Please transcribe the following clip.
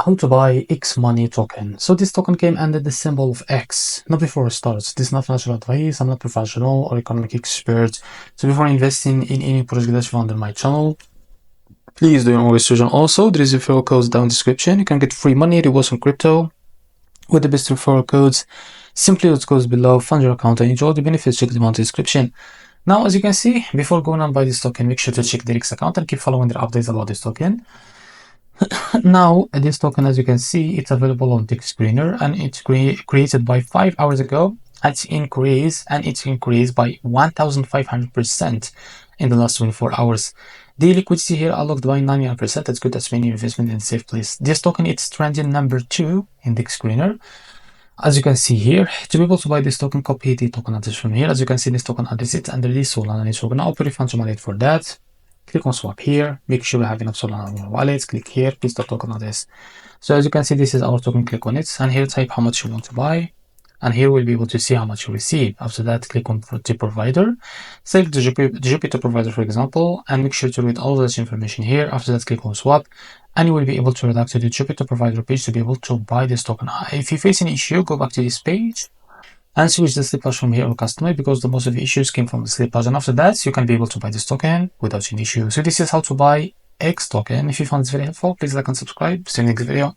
How to buy X money token. So this token came under the symbol of X. Now before it starts, this is not financial advice, I'm not professional or economic expert. So before investing in any project that you found on my channel, please do your own research. And also there is a referral code down in the description. You can get free money rewards on crypto with the best referral codes. Simply those codes below, fund your account and enjoy the benefits. Check them out in the description. Now, as you can see, before going on buy this token, make sure to check the X account and keep following their updates about this token. Now, this token, as you can see, it's available on Tick Screener and it's created by 5 hours ago. It's increased by 1,500% in the last 24 hours. The liquidity here unlocked by 99%. That's good. That's many investment in a safe place. This token, it's trending number 2 in Tick Screener. As you can see here, to be able to buy this token, copy the token address from here. As you can see, this token address is under this Solana network. Now, open your funds wallet for that. Click on swap here. Make sure you have enough Solana on your wallet. Click here, paste the token address. So as you can see, this is our token. Click on it, and here type how much you want to buy. And here we'll be able to see how much you receive. After that, click on the provider. Select the Jupiter provider, for example, and make sure to read all of this information here. After that, click on swap, and you will be able to redirect to the Jupiter provider page to be able to buy this token. If you face any issue, go back to this page and switch the slip hash from here or customize, because the most of the issues came from the slip hash. And after that, you can be able to buy this token without any issue. So this is how to buy X token. If you found this very helpful, please like and subscribe. See you in the next video.